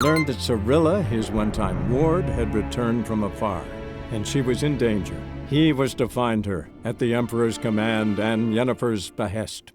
Learned that Cirilla, his one-time ward, had returned from afar, and she was in danger. He was to find her, at the Emperor's command and Yennefer's behest.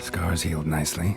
Scars healed nicely.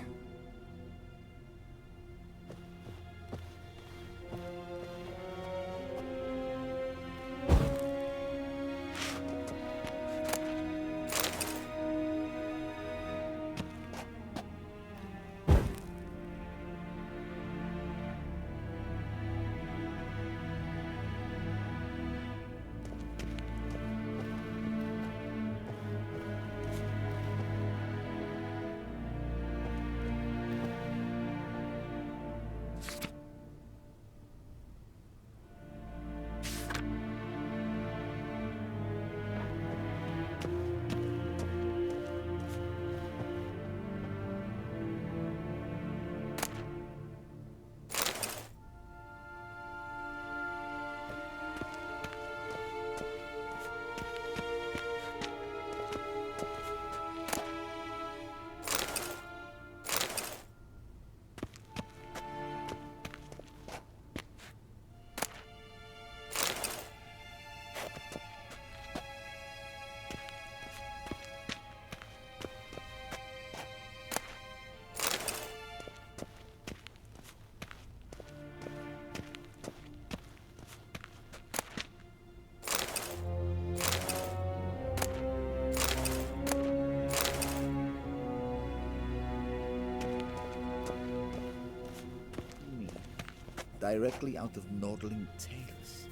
Directly out of Nordling tales.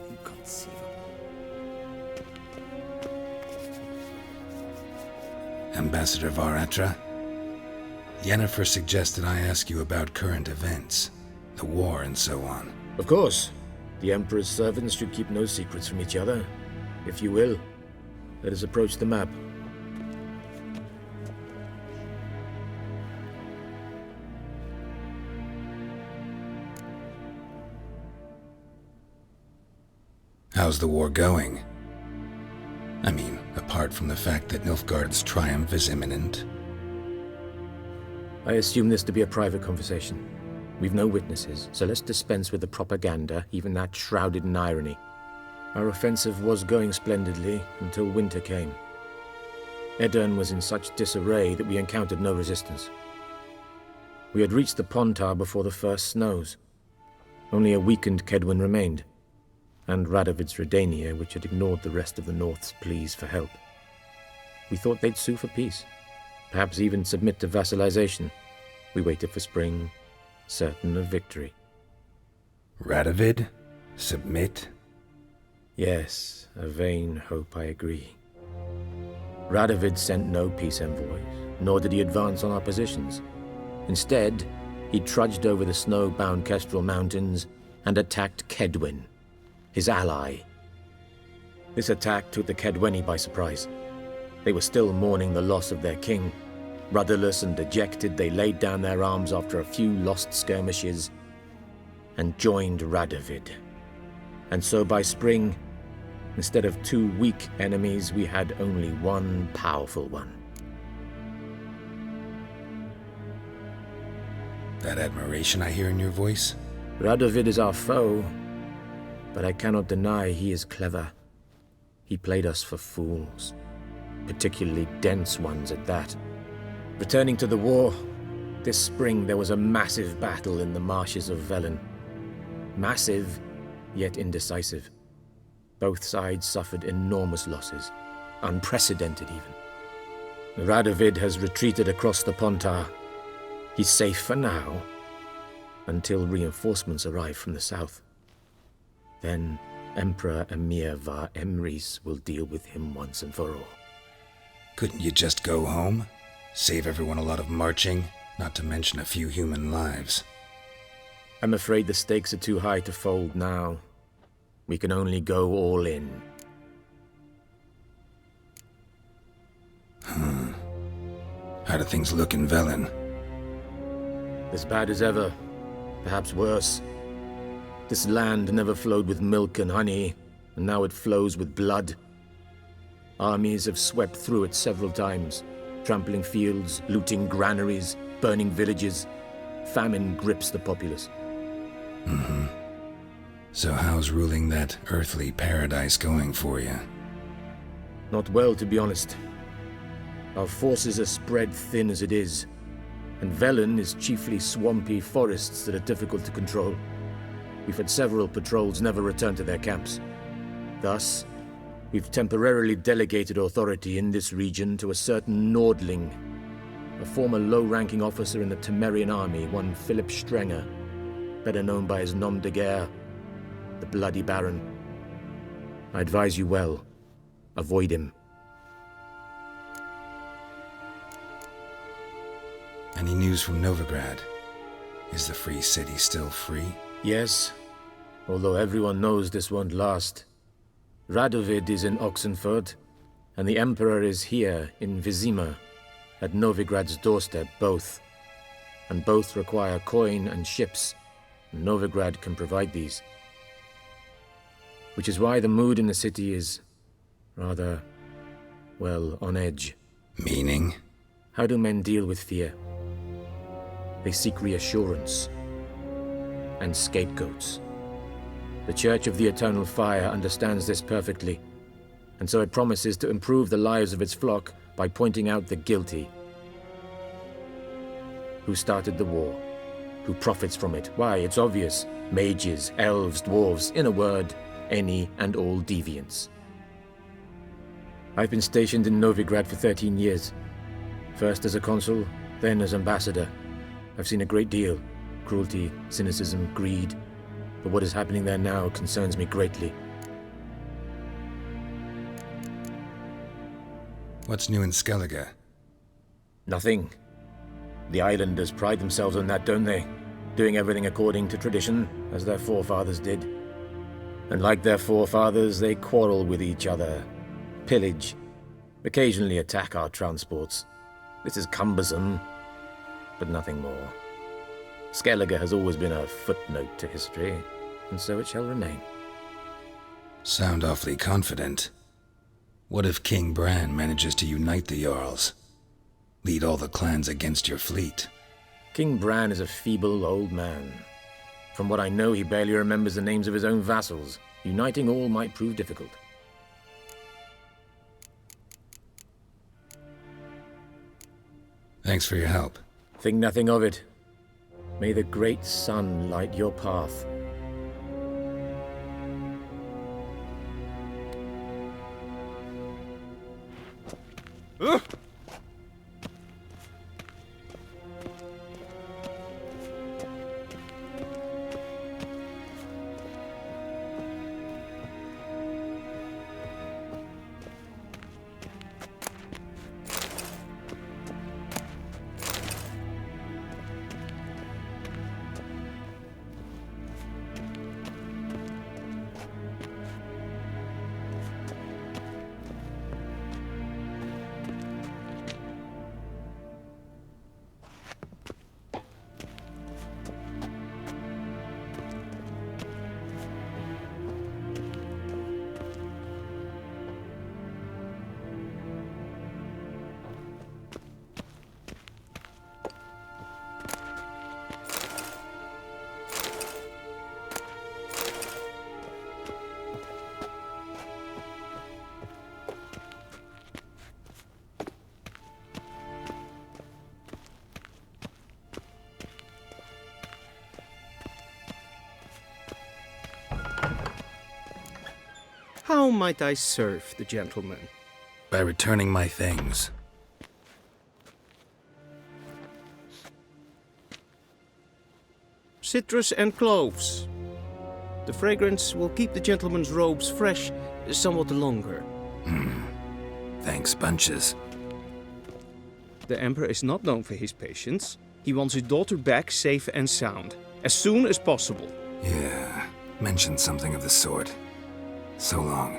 Inconceivable. Ambassador Varatra, Yennefer suggested I ask you about current events, the war and so on. Of course. The Emperor's servants should keep no secrets from each other. If you will, let us approach the map. How's the war going? I mean, apart from the fact that Nilfgaard's triumph is imminent. I assume this to be a private conversation. We've no witnesses, so let's dispense with the propaganda, even that shrouded in irony. Our offensive was going splendidly until winter came. Edirn was in such disarray that we encountered no resistance. We had reached the Pontar before the first snows. Only a weakened Kedwin remained, and Radovid's Redania, which had ignored the rest of the North's pleas for help. We thought they'd sue for peace, perhaps even submit to vassalization. We waited for spring, certain of victory. Radovid? Submit? Yes, a vain hope, I agree. Radovid sent no peace envoys, nor did he advance on our positions. Instead, he trudged over the snow-bound Kestrel Mountains and attacked Kedwin, his ally. This attack took the Kedweni by surprise. They were still mourning the loss of their king. Rudderless and dejected, they laid down their arms after a few lost skirmishes and joined Radovid. And so by spring, instead of 2 weak enemies, we had only one powerful one. That admiration I hear in your voice? Radovid is our foe, but I cannot deny he is clever. He played us for fools, particularly dense ones at that. Returning to the war, this spring there was a massive battle in the marshes of Velen. Massive, yet indecisive. Both sides suffered enormous losses, unprecedented even. Radovid has retreated across the Pontar. He's safe for now, until reinforcements arrive from the south. Then Emperor Emir var Emrys will deal with him once and for all. Couldn't you just go home? Save everyone a lot of marching, not to mention a few human lives. I'm afraid the stakes are too high to fold now. We can only go all in. How do things look in Velen? As bad as ever, perhaps worse. This land never flowed with milk and honey, and now it flows with blood. Armies have swept through it several times, trampling fields, looting granaries, burning villages. Famine grips the populace. So how's ruling that earthly paradise going for you? Not well, to be honest. Our forces are spread thin as it is, and Velen is chiefly swampy forests that are difficult to control. We've had several patrols never return to their camps. Thus, we've temporarily delegated authority in this region to a certain Nordling, a former low-ranking officer in the Temerian army, one Philip Strenger, better known by his nom de guerre, the Bloody Baron. I advise you well. Avoid him. Any news from Novigrad? Is the free city still free? Yes, although everyone knows this won't last. Radovid is in Oxenfurt, and the Emperor is here in Vizima, at Novigrad's doorstep, both. And both require coin and ships. Novigrad can provide these. Which is why the mood in the city is rather, well, on edge. Meaning? How do men deal with fear? They seek reassurance and scapegoats. The Church of the Eternal Fire understands this perfectly, and so it promises to improve the lives of its flock by pointing out the guilty. Who started the war? Who profits from it? Why, it's obvious. Mages, elves, dwarves, in a word, any and all deviants. I've been stationed in Novigrad for 13 years. First as a consul, then as ambassador. I've seen a great deal. Cruelty, cynicism, greed. But what is happening there now concerns me greatly. What's new in Skellige? Nothing. The islanders pride themselves on that, don't they? Doing everything according to tradition, as their forefathers did. And like their forefathers, they quarrel with each other, pillage, occasionally attack our transports. This is cumbersome, but nothing more. Skellige has always been a footnote to history, and so it shall remain. Sound awfully confident. What if King Bran manages to unite the Jarls? Lead all the clans against your fleet? King Bran is a feeble old man. From what I know, he barely remembers the names of his own vassals. Uniting all might prove difficult. Thanks for your help. Think nothing of it. May the great sun light your path. How might I serve the gentleman? By returning my things. Citrus and cloves. The fragrance will keep the gentleman's robes fresh somewhat longer. Thanks, bunches. The Emperor is not known for his patience. He wants his daughter back safe and sound, as soon as possible. Yeah, mentioned something of the sort. So long.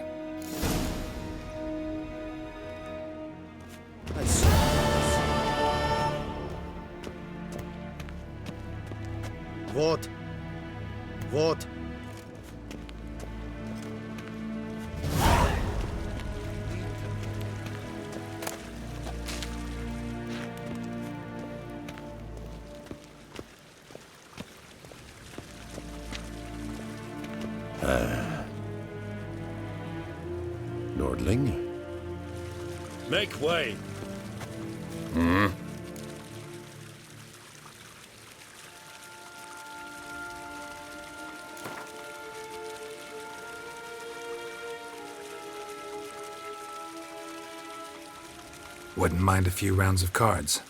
What? What? Nordling? Make way! Wouldn't mind a few rounds of cards.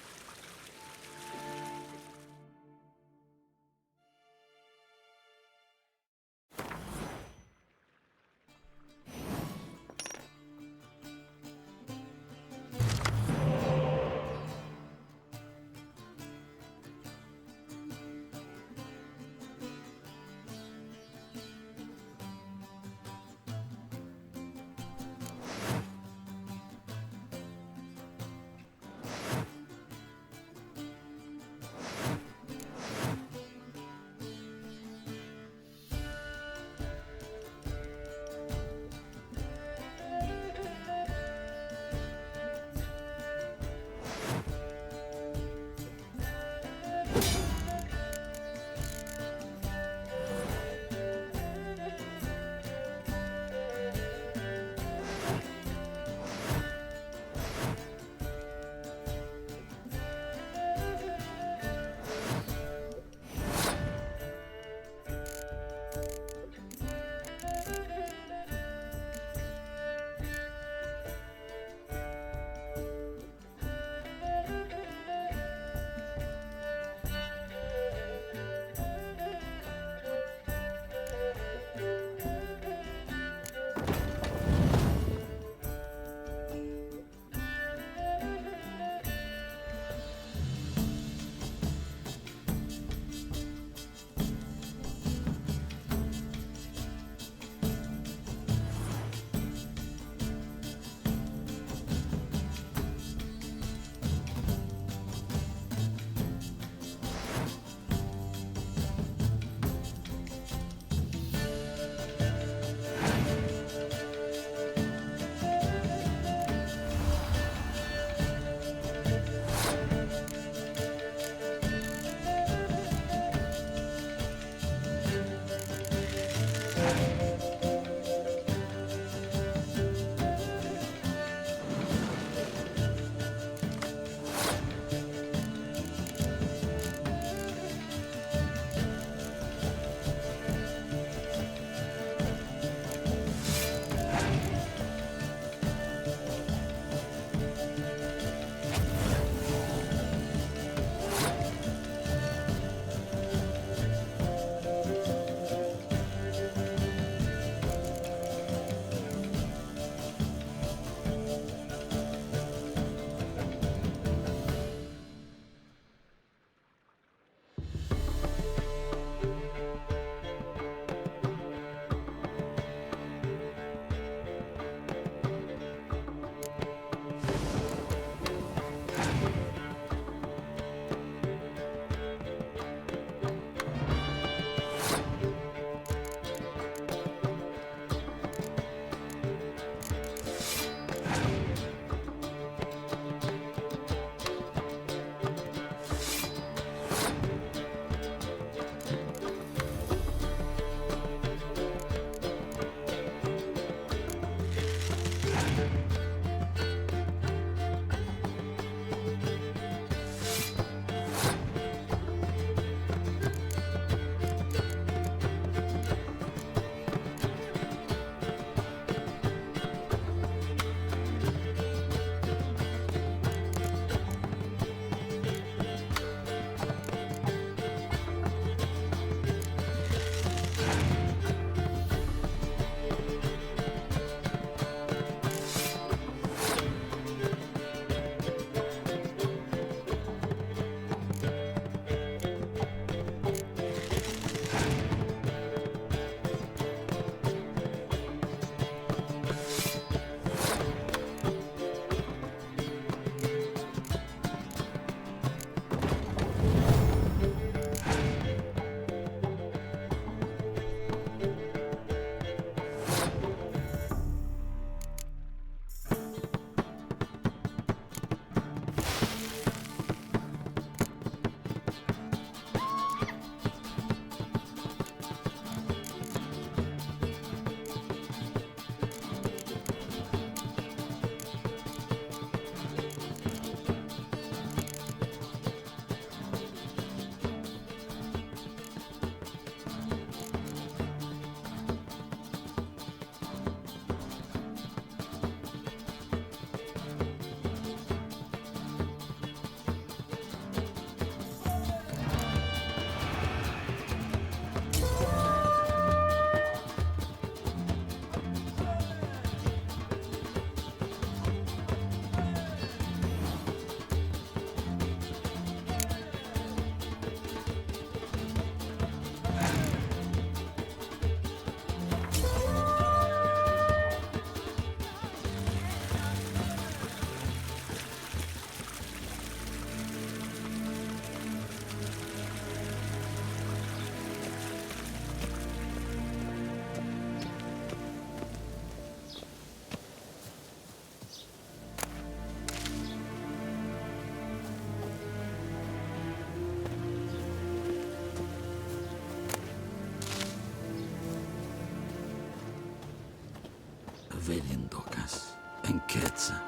Velindokas and Ketsa.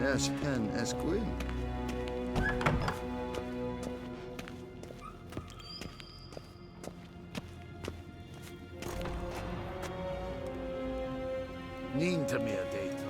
Yes, hen esquil. Ninta mea deitor.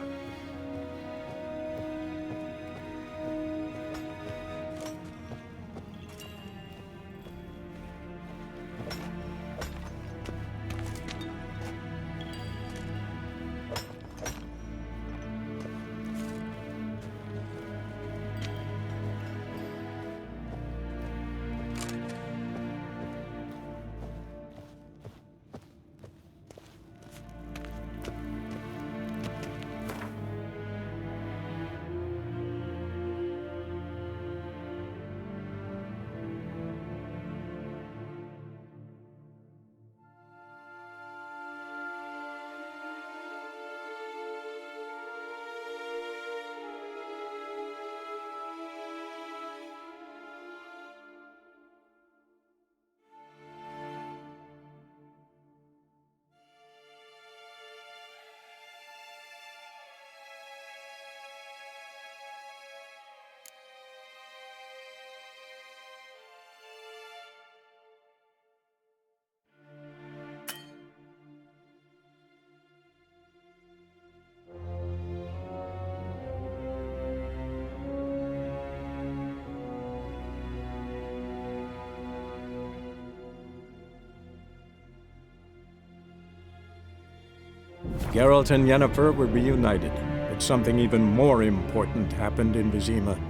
Geralt and Yennefer were reunited, but something even more important happened in Vizima.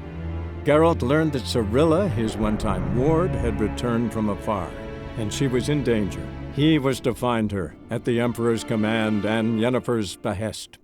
Geralt learned that Cirilla, his one-time ward, had returned from afar, and she was in danger. He was to find her, at the Emperor's command and Yennefer's behest.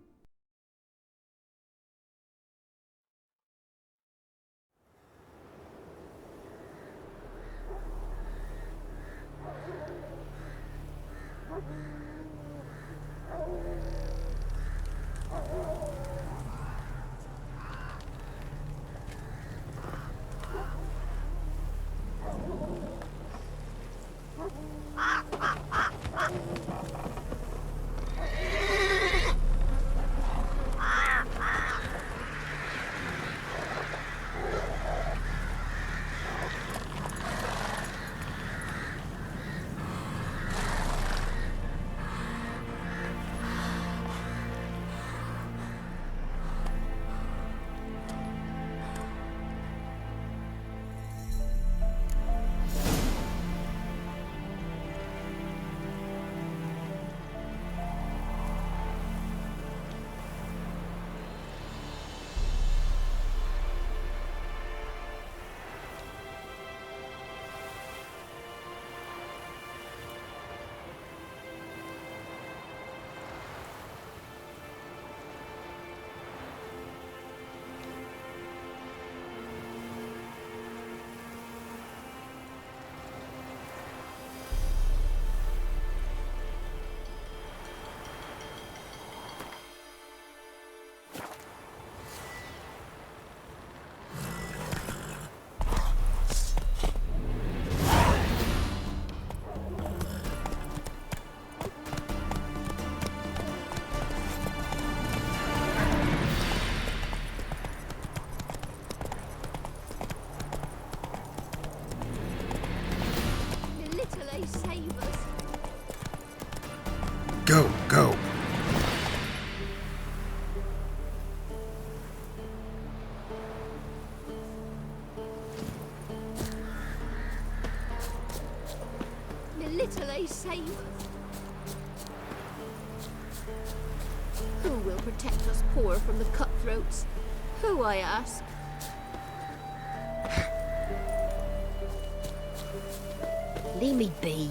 Go, go. Little save us. Who will protect us poor from the cutthroats? Who, I ask? Leave me be.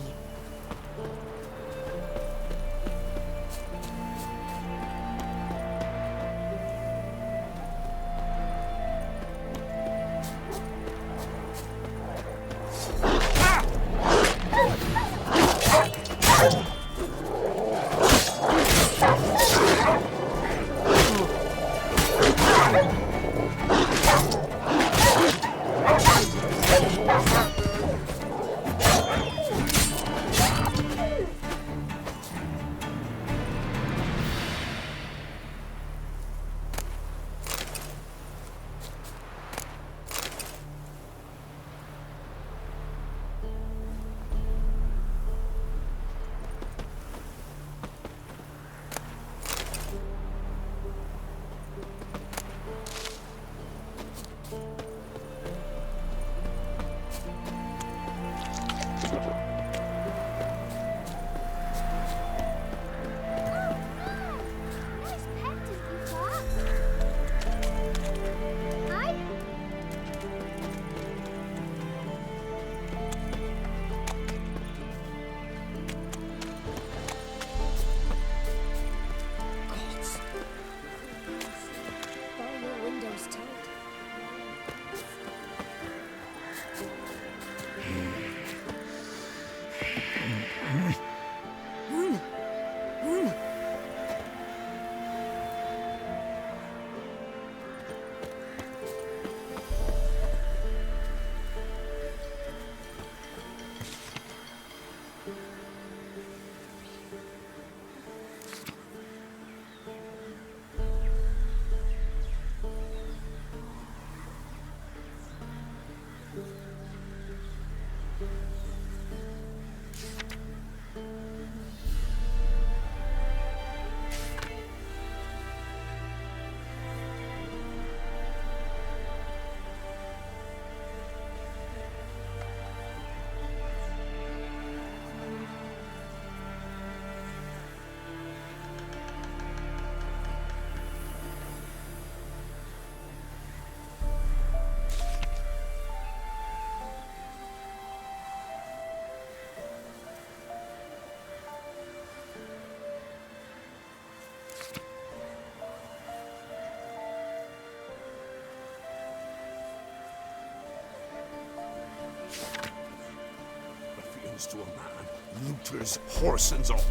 To a man, looters, horse and all.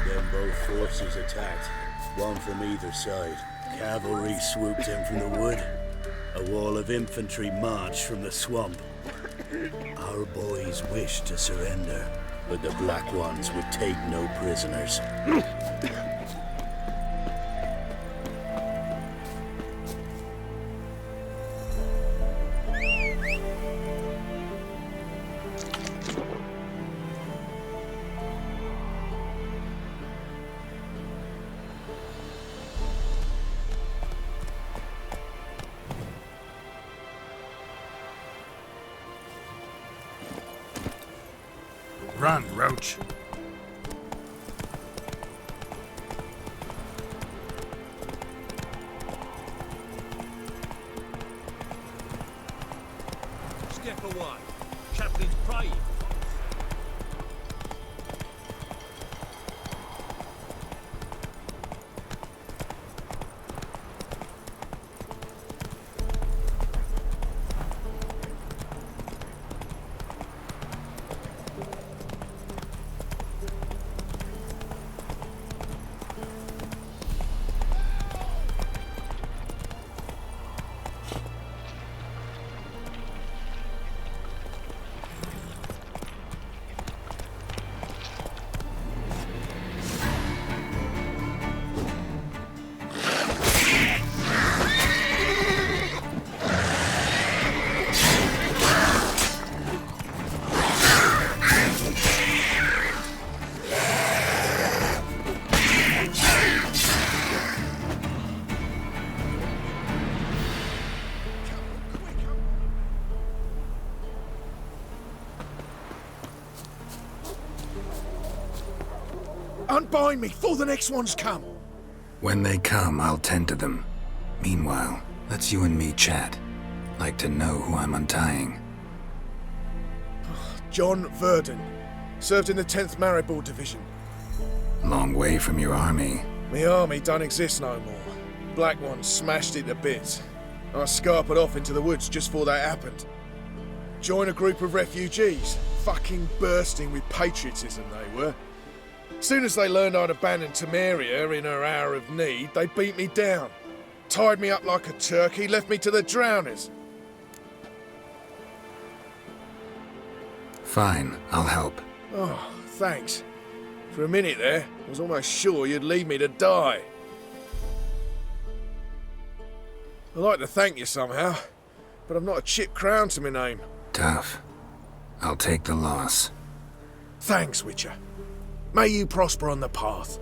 Then both forces attacked, one from either side. Cavalry swooped in from the wood. A wall of infantry marched from the swamp. Our boys wished to surrender, but the Black Ones would take no prisoners. Run, Roach. Step away. Captain's praying. Unbind me before the next ones come. When they come, I'll tend to them. Meanwhile, let's you and me chat. Like to know who I'm untying. John Verdon. Served in the 10th Maribor Division. Long way from your army. My army don't exist no more. Black ones smashed it to bits. I scarpered off into the woods just before that happened. Joined a group of refugees. Fucking bursting with patriotism they were. Soon as they learned I'd abandoned Temeria in her hour of need, they beat me down. Tied me up like a turkey, left me to the drowners. Fine, I'll help. Oh, thanks. For a minute there, I was almost sure you'd leave me to die. I'd like to thank you somehow, but I've not a chip crown to my name. Tough. I'll take the loss. Thanks, Witcher. May you prosper on the path.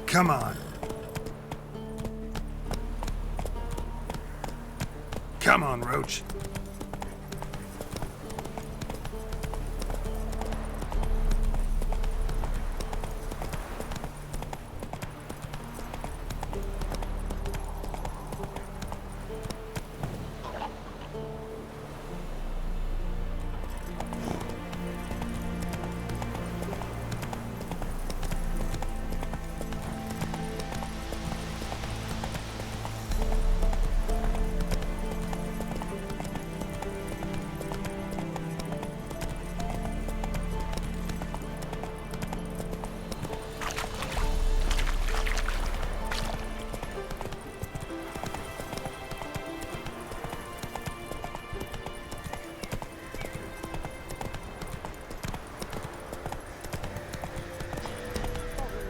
Come on. Come on, Roach.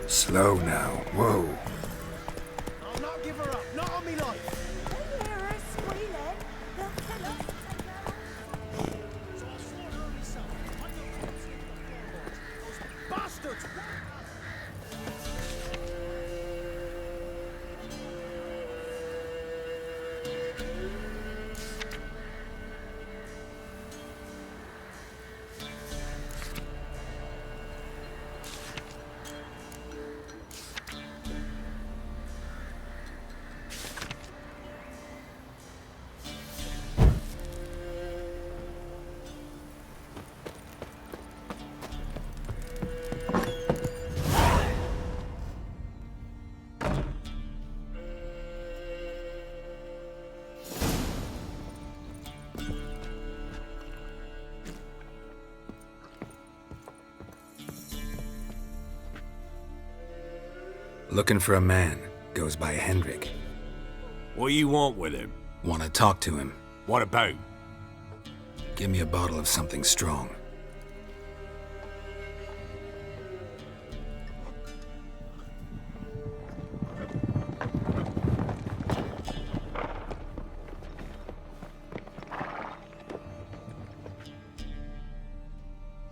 Slow now. Whoa. I'll not give her up. Not on me life. They hear her squealing. They'll kill us. Bastards! Looking for a man. Goes by Hendrik. What do you want with him? Want to talk to him. What about? Give me a bottle of something strong.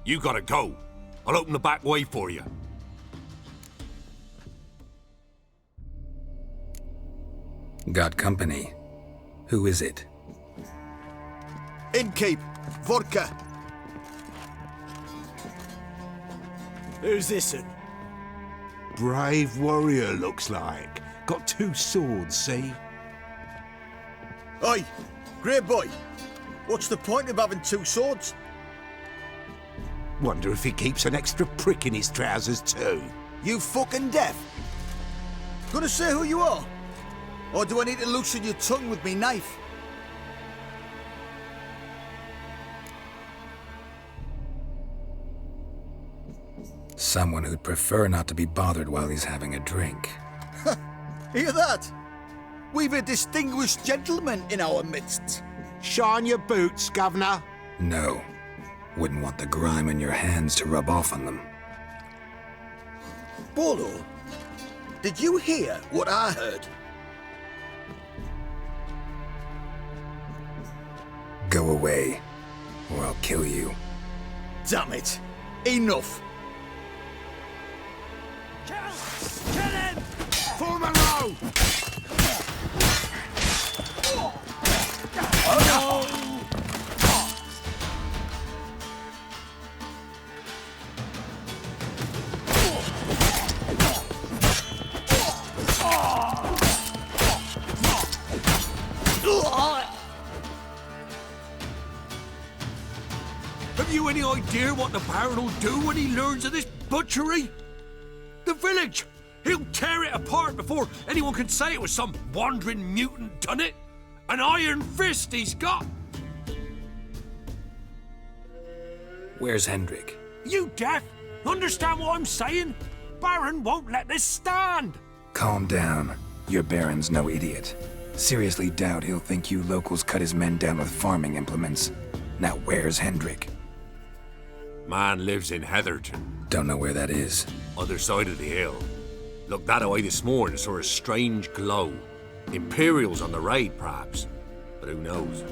You gotta go. I'll open the back way for you. Got company. Who is it? Innkeep, vodka. Who's this'n? Brave warrior, looks like. Got 2 swords, see? Oi, grey boy. What's the point of having 2 swords? Wonder if he keeps an extra prick in his trousers too. You fucking deaf? Gonna say who you are? Or do I need to loosen your tongue with me knife? Someone who'd prefer not to be bothered while he's having a drink. Hear that? We've a distinguished gentleman in our midst. Shine your boots, Governor. No. Wouldn't want the grime in your hands to rub off on them. Bolo, did you hear what I heard? Go away, or I'll kill you. Damn it. Enough. Kill him! Form a row! Have you any idea what the Baron will do when he learns of this butchery? The village! He'll tear it apart before anyone can say it was some wandering mutant done it. An iron fist he's got! Where's Hendrik? You deaf? Understand what I'm saying? Baron won't let this stand! Calm down. Your Baron's no idiot. Seriously doubt he'll think you locals cut his men down with farming implements. Now where's Hendrik? Man lives in Heatherton. Don't know where that is. Other side of the hill. Looked that away this morning, saw a strange glow. Imperials on the raid, perhaps. But who knows?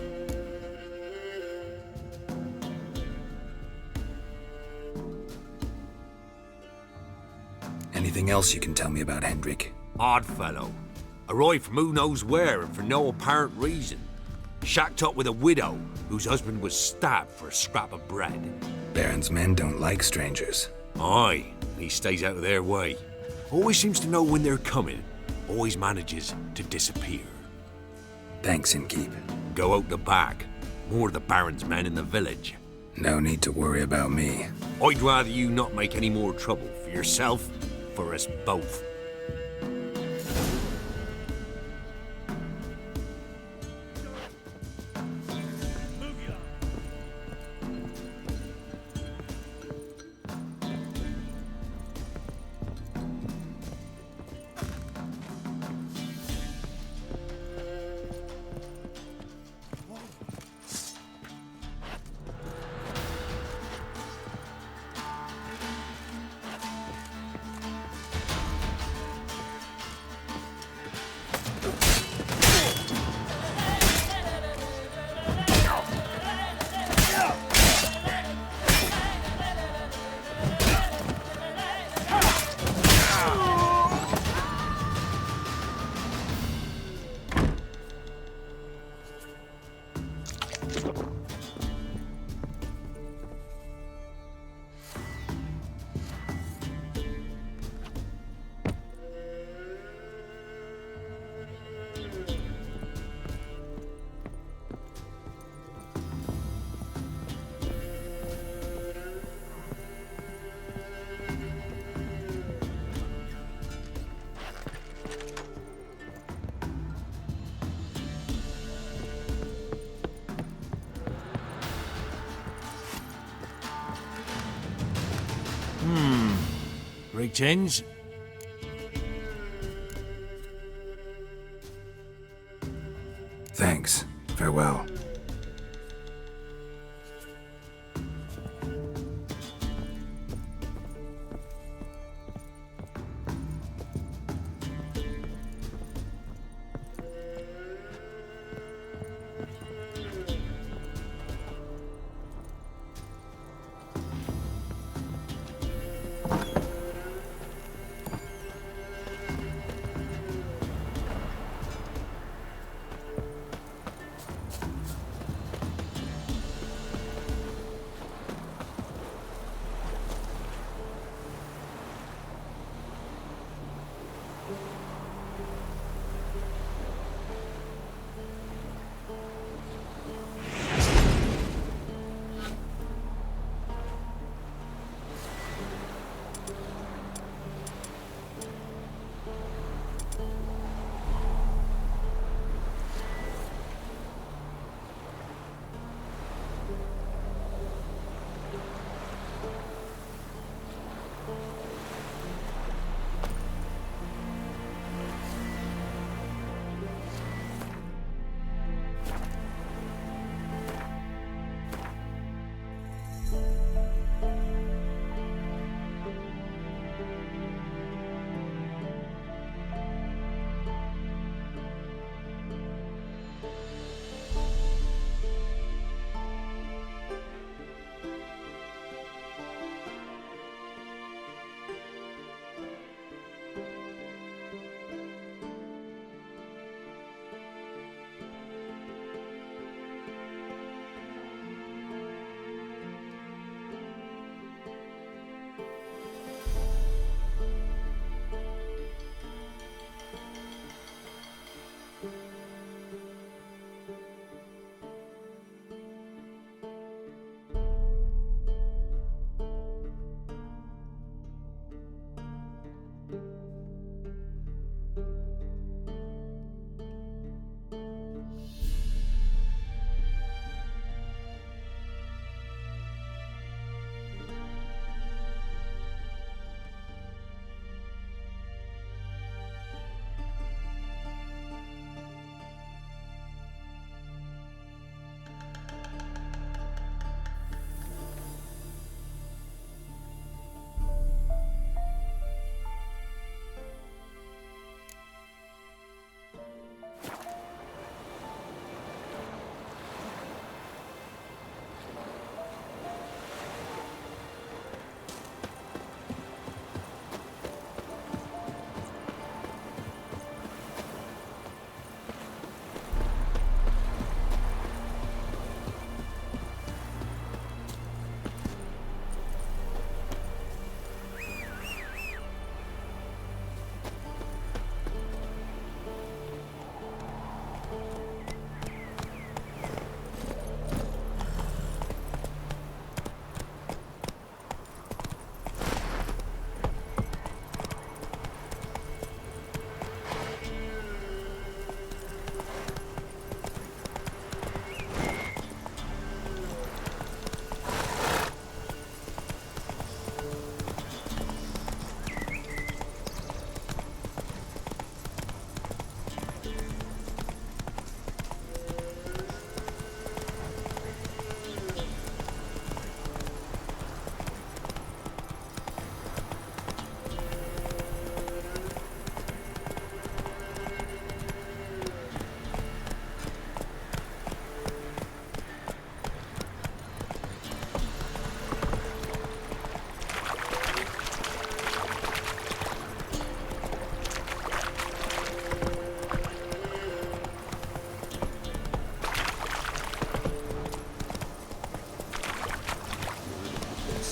Anything else you can tell me about Hendrik? Odd fellow. Arrived from who knows where and for no apparent reason. Shacked up with a widow whose husband was stabbed for a scrap of bread. Baron's men don't like strangers. Aye, and he stays out of their way. Always seems to know when they're coming. Always manages to disappear. Thanks, Innkeep. Go out the back. More of the Baron's men in the village. No need to worry about me. I'd rather you not make any more trouble for yourself, for us both. Greetings. Thanks. Farewell.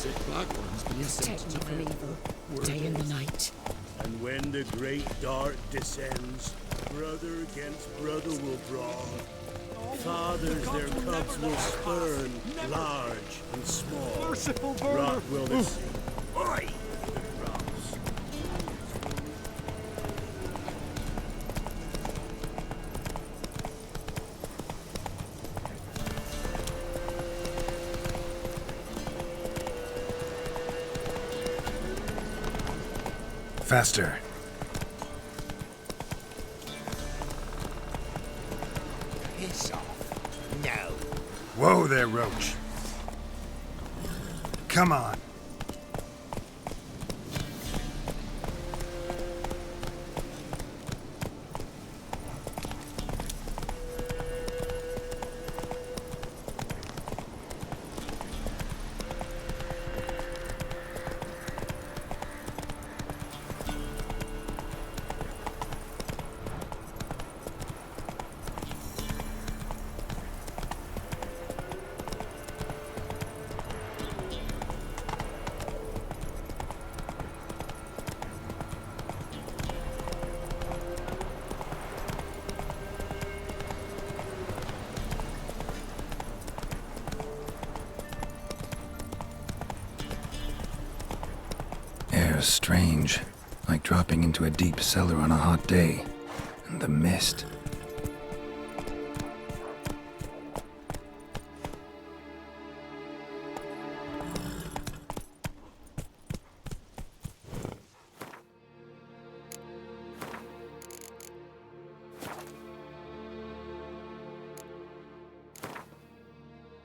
Protect me from evil, day and the night. And when the great dark descends, brother against brother will brawl. Fathers their cubs will spurn, large and small. Merciful Rot will the sea. Oi! The drops. Faster. Piss off. No. Whoa there, Roach. Come on. Air's strange, like dropping into a deep cellar on a hot day. And the mist.